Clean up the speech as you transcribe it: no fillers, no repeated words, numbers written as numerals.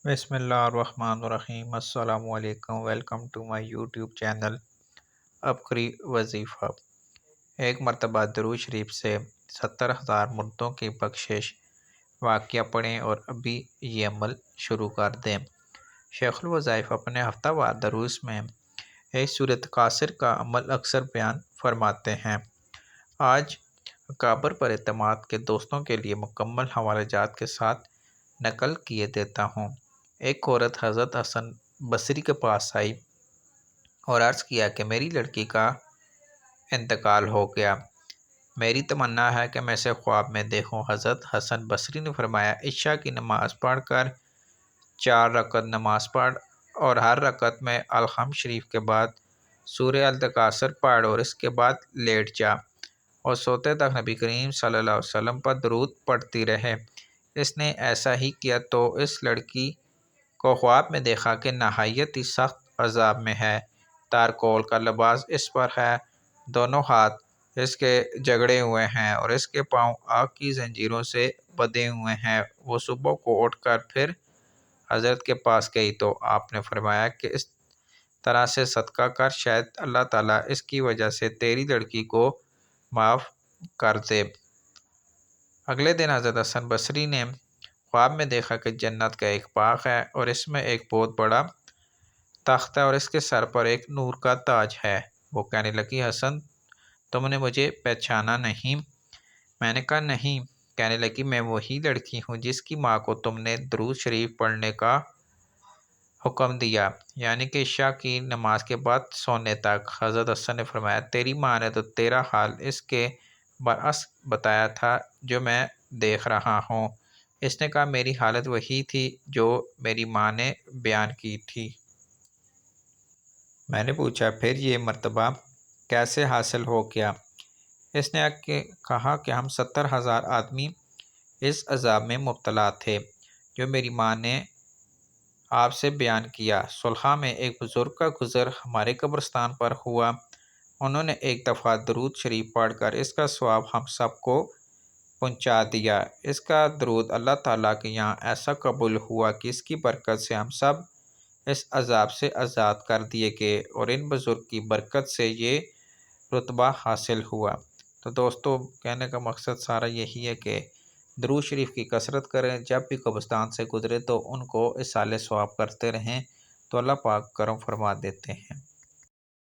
بسم اللہ الرحمن الرحیم۔ السلام علیکم، welcome to my YouTube channel Ubqari وظیفہ۔ ایک مرتبہ درود شریف سے 70,000 مردوں کی بخشش واقعہ پڑھیں اور ابھی یہ عمل شروع کر دیں۔ شیخ الوظائف اپنے ہفتہ وار دروس میں ایک سورۃ کاثر کا عمل اکثر بیان فرماتے ہیں۔ آج اکابر پر اعتماد کے دوستوں کے لیے مکمل حوالہ جات کے ساتھ نقل کیے دیتا ہوں۔ ایک عورت حضرت حسن بصری کے پاس آئی اور عرض کیا کہ میری لڑکی کا انتقال ہو گیا، میری تمنا ہے کہ میں اسے خواب میں دیکھوں۔ حضرت حسن بصری نے فرمایا، عشاء کی نماز پڑھ کر 4 رکعت نماز پڑھ اور ہر رکعت میں الحمد شریف کے بعد سورہ التکاثر پڑھ اور اس کے بعد لیٹ جا اور سوتے تک نبی کریم صلی اللہ علیہ وسلم پر درود پڑھتی رہے۔ اس نے ایسا ہی کیا تو اس لڑکی کو خواب میں دیکھا کہ نہایت ہی سخت عذاب میں ہے، تارکول کا لباس اس پر ہے، دونوں ہاتھ اس کے جگڑے ہوئے ہیں اور اس کے پاؤں آگ کی زنجیروں سے بندھے ہوئے ہیں۔ وہ صبح کو اٹھ کر پھر حضرت کے پاس گئی تو آپ نے فرمایا کہ اس طرح سے صدقہ کر، شاید اللہ تعالیٰ اس کی وجہ سے تیری لڑکی کو معاف کر دے۔ اگلے دن حضرت حسن بصری نے خواب میں دیکھا کہ جنت کا ایک باغ ہے اور اس میں ایک بہت بڑا تخت ہے اور اس کے سر پر ایک نور کا تاج ہے۔ وہ کہنے لگی، حسن تم نے مجھے پہچانا نہیں؟ میں نے کہا نہیں۔ کہنے لگی، میں وہی لڑکی ہوں جس کی ماں کو تم نے درود شریف پڑھنے کا حکم دیا، یعنی کہ عشاء کی نماز کے بعد سونے تک۔ حضرت حسن نے فرمایا، تیری ماں نے تو تیرا حال اس کے برعکس بتایا تھا جو میں دیکھ رہا ہوں۔ اس نے کہا، میری حالت وہی تھی جو میری ماں نے بیان کی تھی۔ میں نے پوچھا، پھر یہ مرتبہ کیسے حاصل ہو گیا؟ اس نے کہا کہ ہم 70,000 آدمی اس عذاب میں مبتلا تھے جو میری ماں نے آپ سے بیان کیا۔ صلح میں ایک بزرگ کا گزر ہمارے قبرستان پر ہوا۔ انہوں نے ایک دفعہ درود شریف پڑھ کر اس کا ثواب ہم سب کو پہنچا دیا۔ اس کا درود اللہ تعالیٰ کے یہاں ایسا قبول ہوا کہ اس کی برکت سے ہم سب اس عذاب سے آزاد کر دیے گئے اور ان بزرگ کی برکت سے یہ رتبہ حاصل ہوا۔ تو دوستو، کہنے کا مقصد سارا یہی ہے کہ درود شریف کی کثرت کریں، جب بھی قبرستان سے گزرے تو ان کو اصالِ ثواب کرتے رہیں تو اللہ پاک کرم فرما دیتے ہیں۔